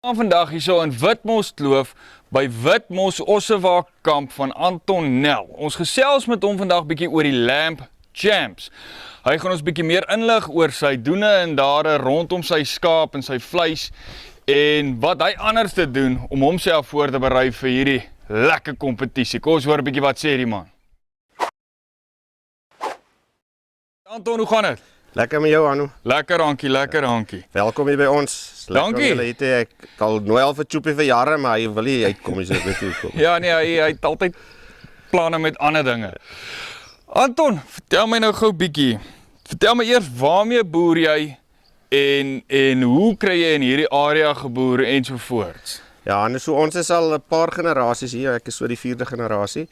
Vandag hier so in Witmos Kloof by Witmos Ossewa kamp van Anton Nel. Ons gesels met hom vandag bietjie oor die Lamb Champs. Hy gaan ons bietjie meer inlig oor sy doene en dade rondom sy skaap en sy vleis en wat hy anders te doen om homself voor te berei vir hierdie lekker kompetisie. Kom ons hoor 'n bietjie wat sê die man. Anton, hoe gaan dit? Lekker met jou, Anu. Lekker dankie, lekker dankie. Welkom hier by ons. Dankie. Ek al nooit al vir Choopie vir jare, maar hy wil nie uitkom as ek weet hoe kom. Ja nee, hy het altyd planne met ander dinge. Anton, vertel my nou gou bietjie. Vertel my eers waarmee boer jy en hoe kry jy in hierdie area geboer ensovoorts. Ja, en so ons is al 'n paar generasies hier. Ek is so die 4de generasie.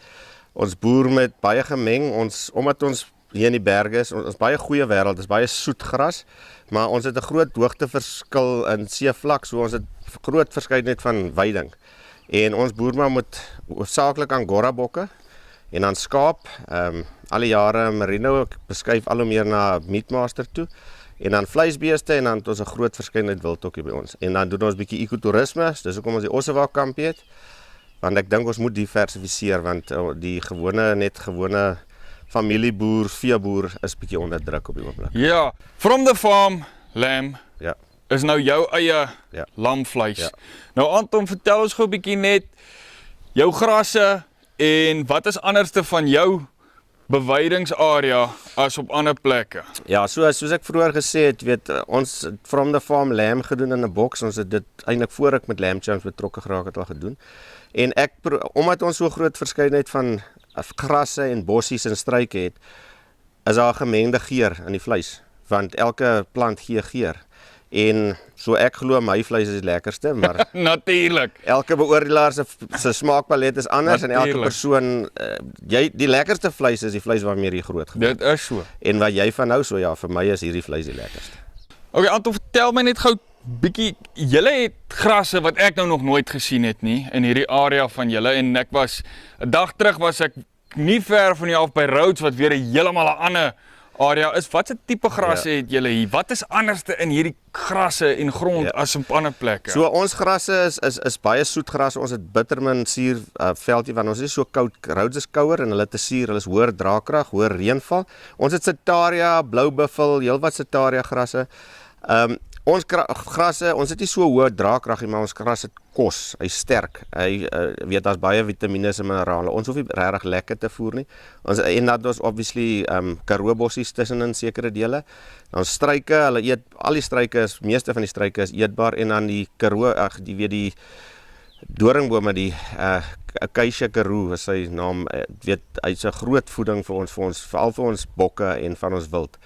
Ons boer met baie gemeng. Omdat ons hier in die berge is, ons baie goeie wêreld, is baie soet gras, maar ons het 'n groot hoogteverskil in seevlak, so ons het groot verskeidenheid van weiding. En ons boer maar met hoofsaaklik Angora bokke en dan skaap, al die jare merino, ek beskuif al hoe meer na meatmaster toe. En dan vleisbeeste en dan het ons 'n groot verskeidenheid wildtokkie by ons. En dan doen ons bietjie ekotourisme, dis hoekom ons die Ossewa kamp het. Want ek dink ons moet diversifiseer want die gewone familieboer, veeboer is bietjie onder druk op die oomblik. Ja, from the farm, lamb, Ja. is nou jou eie Ja. lamvleis. Ja. Nou Anton, vertel ons gou bietjie net jou grasse en wat is anderste van jou beweidingarea as op ander plekke? Ja, soos ek vroeër gesê het, ons het from the farm lamb gedoen in 'n boks. Ons het dit eintlik voor ek met Lamb Champs betrokke geraak het al gedoen. En omdat ons so groot verskeidenheid van grasse en bossies en struike het, is daar 'n gemengde geur in die vleis, want elke plant gee geur. En so ek glo my vleis is die lekkerste, maar Natuurlik. elke beoordelaar se smaakpalet is anders en elke Natuurlijk. persoon die lekkerste vleis is die vleis waarmee jy groot geword. Dit is so. En wat jy van hou, so ja, vir my is hierdie vleis die lekkerste. Okay, Anton, vertel my net gou bietjie, julle het grasse wat ek nou nog nooit gesien het nie in hierdie area van julle en 'n dag terug was ek nie ver van jou af by Rhodes wat weer 'n heeltemal 'n ander area is. Wat 'n tipe grasse het julle hier? Wat is anderste in hierdie grasse en grond as op ander plekke? So ons grasse is baie soet grasse. Ons het bittermin suur veldjie want ons is so koud. Rhodes is kouer en hulle te suur, hulle is hoër draagkrag, hoër reënval. Ons het Setaria, blou buffel, heelwat Setaria grasse. Ons grasse, ons het nie so hoë draagkrag nie, maar ons gras het kos. Hy's sterk. Hy daar's baie vitamiene en minerale. Ons hoef nie regtig lekker te voer nie. En dat ons obviously Karoo bossies tussenin sekere dele. Dan struike, hulle eet al die struike, meeste van die struike is eetbaar en dan die Karoo, die doringbome, die Acacia Karoo is sy naam, hy's 'n groot voeding vir ons veral vir ons bokke en van ons wild.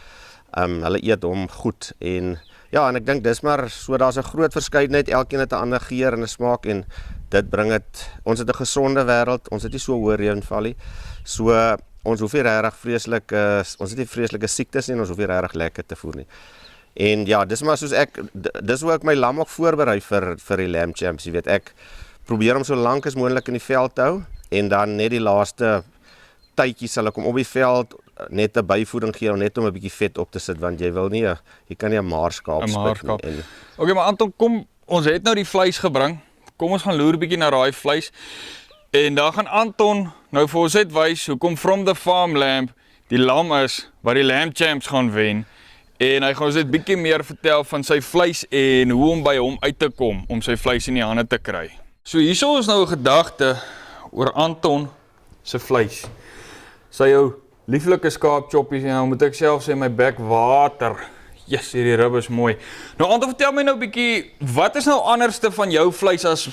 Hulle eet hom goed en ja, en ek dink dis maar so, daar's 'n groot verskeidenheid, elkeen het 'n ander geur en 'n smaak en dit bring dit, ons het 'n gesonde wêreld, ons het nie so hoë reënval nie. So ons hoef nie regtig ons het nie vreeslike siektes nie en ons hoef nie regtig lekker te voer nie. En ja, dis maar soos dis hoe ek my lam ook voorberei vir die Lamb Champs, jy weet, ek probeer hom so lank as moontlik in die veld te hou en dan net die laaste tydjie sal ek hom op die veld net 'n byvoeding gee, net om 'n bietjie vet op te sit, want jy kan nie 'n maarskaap spit nie. Okay, maar Anton, kom, ons het nou die vleis gebring. Kom ons gaan loer 'n bietjie na daai vleis. En daar gaan Anton nou vir ons net wys hoekom from the farm lamb die lam is wat die Lamb Champs gaan wen. En hy gaan ons net bietjie meer vertel van sy vleis en hoe om by hom uit te kom om sy vleis in die hande te kry. So hierso is nou 'n gedagte oor Anton se vleis. Sy jou lieflike skaapchoppies en nou moet ek self sê my bek water. Yes, hierdie rib is mooi. Nou Anton, vertel my nou bietjie, wat is nou anderste van jou vleis as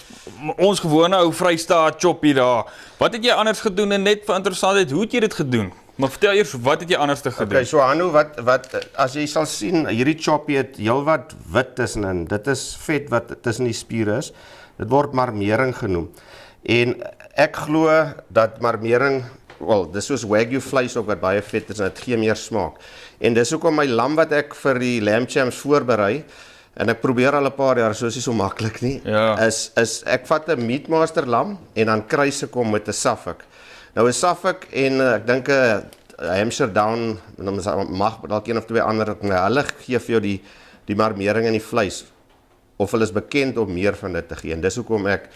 ons gewone ou Vrystaat choppie daar? Wat het jy anders gedoen en net vir interessantheid, hoe het jy dit gedoen? Maar vertel eers, wat het jy anderste gedoen? Okay, so Hanno, wat as jy sal sien, hierdie choppie het heelwat wit tussenin. Dit is vet wat tussen die spiere is. Dit word marmering genoem. En ek glo dat marmering, dis soos Wagyu vleis ook wat baie vet is en dit gee meer smaak. En dis hoekom my lam wat ek vir die Lamb Champs voorberei, en ek probeer al 'n paar jaar, so is nie so maklik nie, is ek vat 'n meatmaster lam en dan kruis ek hom met 'n Suffolk. Nou 'n Suffolk en ek dink 'n Hampshire Down, mag dalk een of twee ander, hulle gee vir jou die marmering in die vleis. of hulle is bekend om meer van dit te gee. En dis hoekom ek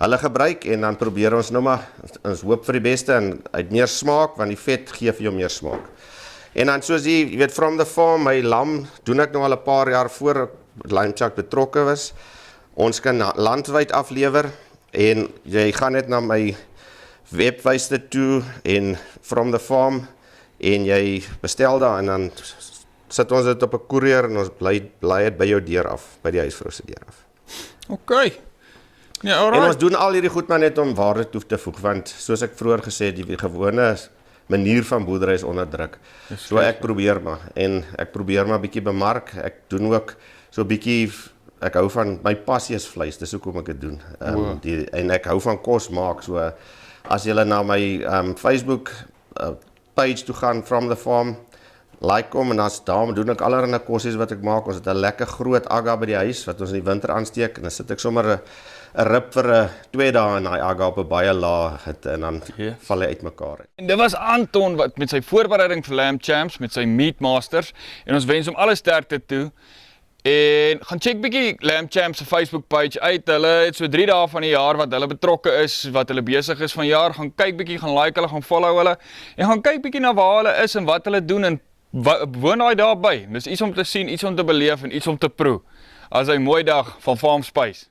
hulle gebruik en dan probeer ons nou maar, ons hoop vir die beste en uit meer smaak, want die vet gee vir jou meer smaak. En dan soos jy weet, from the farm, my lam doen ek nou al 'n paar jaar voor ek Lime Chuck betrokke was. Ons kan landwyd aflewer en jy gaan net na my webwyste toe en from the farm en jy bestel daar en dan sit ons dit op 'n koerier en ons bly dit by jou deur af, by die huisvrou se deur af. Okay. Ja, En alright. ons doen al hierdie goed maar net om waarde toe te voeg, want soos ek vroeër gesê het, die gewone manier van boerdery is onder druk. So ek probeer maar en ek probeer maar bietjie bemark. Ek doen ook so bietjie, ek hou van, my passie is vleis, dis hoekom ek dit doen. En ek hou van kos maak, so as jy na my Facebook page toe gaan, From the Farm, like hom en daarom doen ek allerlei kossies wat ek maak. Ons het 'n lekker groot aga by die huis wat ons in die winter aansteek en dan sit ek sommer 'n rib vir 2 dae in daai aga op 'n baie lae hitte en dan val hy uitmekaar. En dit was Anton wat met sy voorbereiding vir Lamb Champs, met sy Meat Masters, en ons wens hom alle sterkte toe. En gaan check bietjie Lamb Champs se Facebook page uit. Hulle het so 3 dae van die jaar wat hulle betrokke is, wat hulle besig is van jaar. Gaan kyk bietjie, gaan like hulle, gaan follow hulle en gaan kyk bietjie na waar hulle is en wat hulle doen en woon daai daarby. Dis iets om te sien, iets om te beleef en iets om te proe. As 'n mooi dag van Farm Spice.